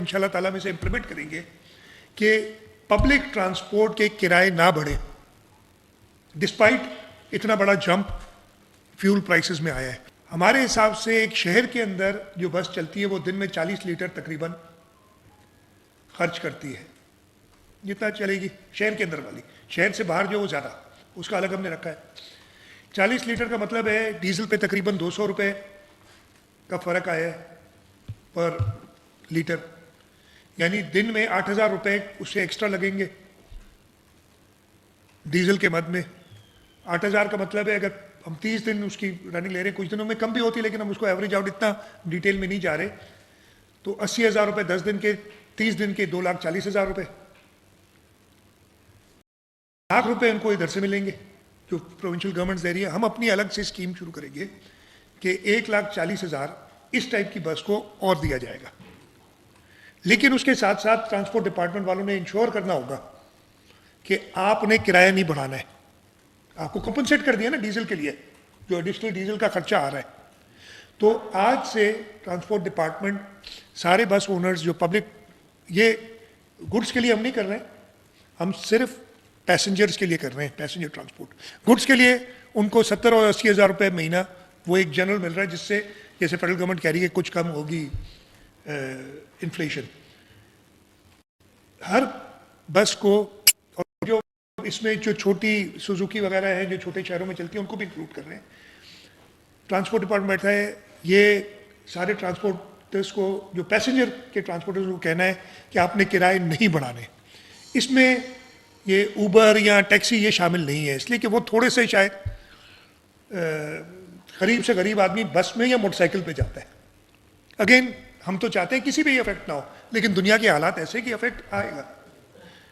इंशाल्लाह ताला में से इम्प्लीमेंट करेंगे कि पब्लिक ट्रांसपोर्ट के किराए ना बढ़े, डिस्पाइट इतना बड़ा जंप फ्यूल प्राइसेस में आया है। हमारे हिसाब से एक शहर के अंदर जो बस चलती है वो दिन में 40 लीटर तकरीबन खर्च करती है, जितना चलेगी शहर के अंदर वाली। शहर से बाहर जो वो ज़्यादा, उसका अलग हमने रखा है। 40 लीटर का मतलब है डीजल पे तकरीबन 200 रुपये का फ़र्क आया है पर लीटर, यानी दिन में 8,000 रुपये उससे एक्स्ट्रा लगेंगे डीजल के मद में। 8,000 का मतलब है अगर हम 30 दिन उसकी रनिंग ले रहे हैं, कुछ दिनों में कम भी होती है लेकिन हम उसको एवरेज आउट इतना डिटेल में नहीं जा रहे, तो 80,000 रुपये 10 दिन के, 30 दिन के 2,40,000 रुपये, लाख रुपये उनको इधर से मिलेंगे जो प्रोविंशियल गवर्नमेंट दे रही है। हम अपनी अलग से स्कीम शुरू करेंगे कि 1,40,000 इस टाइप की बस को और दिया जाएगा, लेकिन उसके साथ साथ ट्रांसपोर्ट डिपार्टमेंट वालों ने इंश्योर करना होगा कि आपने किराया नहीं बढ़ाना है। आपको कंपनसेट कर दिया ना डीजल के लिए, जो एडिशनल डीजल का खर्चा आ रहा है। तो आज से ट्रांसपोर्ट डिपार्टमेंट सारे बस ओनर्स जो पब्लिक, ये गुड्स के लिए हम नहीं कर रहे हैं, हम सिर्फ पैसेंजर्स के लिए कर रहे हैं, पैसेंजर ट्रांसपोर्ट। गुड्स के लिए उनको 70 और 80,000 रुपये महीना वो एक जनरल मिल रहा है, जिससे जैसे फेडरल गवर्नमेंट कह रही है कुछ कम होगी इन्फ्लेशन। हर बस को, और जो इसमें जो छोटी सुजुकी वगैरह है जो छोटे शहरों में चलती है उनको भी इंक्लूड कर रहे हैं। ट्रांसपोर्ट डिपार्टमेंट बैठा है, ये सारे ट्रांसपोर्टर्स को, जो पैसेंजर के ट्रांसपोर्टर्स को कहना है कि आपने किराए नहीं बढ़ाने। इसमें ये ऊबर या टैक्सी ये शामिल नहीं है, इसलिए कि वो थोड़े से शायद गरीब से गरीब आदमी बस में या मोटरसाइकिल पे जाता है। अगेन हम तो चाहते हैं किसी पे ये इफेक्ट ना हो, लेकिन दुनिया के हालात ऐसे कि इफेक्ट आएगा।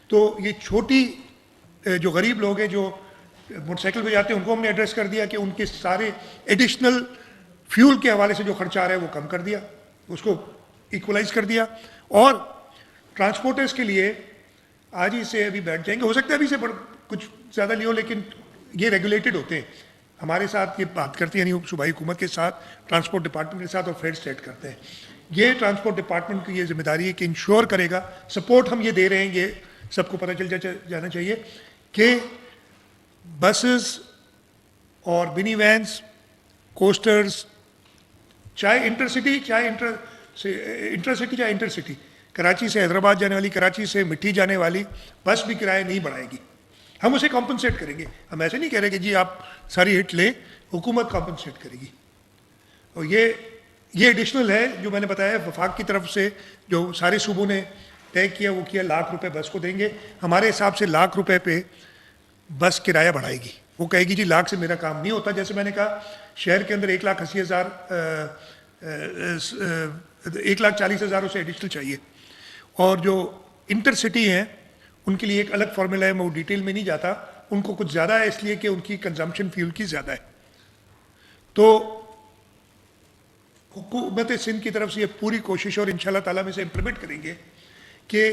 तो ये छोटी जो गरीब लोग हैं जो मोटरसाइकिल पे जाते हैं उनको हमने एड्रेस कर दिया कि उनके सारे एडिशनल फ्यूल के हवाले से जो खर्चा आ रहा है वो कम कर दिया, उसको इक्वलाइज कर दिया। और ट्रांसपोर्टर्स के लिए आज ही से अभी बैठ जाएंगे, हो सकता है अभी से कुछ ज़्यादा लियो, लेकिन ये रेगुलेटेड होते हैं। हमारे साथ ये बात करती है, यानी सूबाई हुकूमत के साथ, ट्रांसपोर्ट डिपार्टमेंट के साथ, और फेड सेट करते हैं। ये ट्रांसपोर्ट डिपार्टमेंट की ये जिम्मेदारी है कि इंश्योर करेगा, सपोर्ट हम ये दे रहे हैं, ये सबको पता चल जाना चाहिए कि बसेस और मिनी वैन्स, कोस्टर्स, चाहे इंटरसिटी चाहे इंटरसिटी, कराची से हैदराबाद जाने वाली, कराची से मिट्टी जाने वाली बस भी किराया नहीं बढ़ाएगी। हम उसे कॉम्पनसेट करेंगे। हम ऐसे नहीं कह रहे कि जी आप सारी हिट लें, हुकूमत कॉम्पनसेट करेगी। और ये एडिशनल है जो मैंने बताया वफाक की तरफ से, जो सारे सूबों ने तय किया वो किया, लाख रुपए बस को देंगे। हमारे हिसाब से लाख रुपए पे बस किराया बढ़ाएगी। वो कहेगी जी लाख से मेरा काम नहीं होता। जैसे मैंने कहा शहर के अंदर 1,40,000 उसे एडिशनल चाहिए, और जो इंटरसिटी हैं उनके लिए एक अलग फार्मूला है, मैं वो डिटेल में नहीं जाता। उनको कुछ ज़्यादा है इसलिए कि उनकी कंजम्पशन फ्यूल की ज़्यादा है। तो हुकूमत सिंध की तरफ से ये पूरी कोशिश, और इंशाल्लाह ताला में से इम्प्लीमेंट करेंगे कि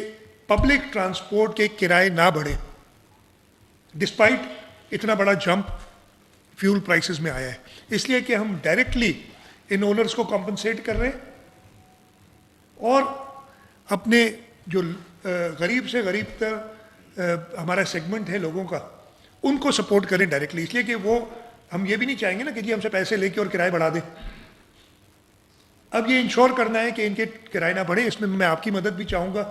पब्लिक ट्रांसपोर्ट के किराए ना बढ़े, डिस्पाइट इतना बड़ा जंप फ्यूल प्राइसेस में आया है। इसलिए कि हम डायरेक्टली इन ओनर्स को कॉम्पनसेट कर रहे हैं, और अपने जो गरीब से गरीब तक हमारा सेगमेंट है लोगों का, उनको सपोर्ट करें डायरेक्टली। इसलिए कि वो, हम ये भी नहीं चाहेंगे ना कि जी हमसे पैसे लेके और किराए बढ़ा दें। अब ये इंश्योर करना है कि इनके किराए ना बढ़े, इसमें मैं आपकी मदद भी चाहूँगा।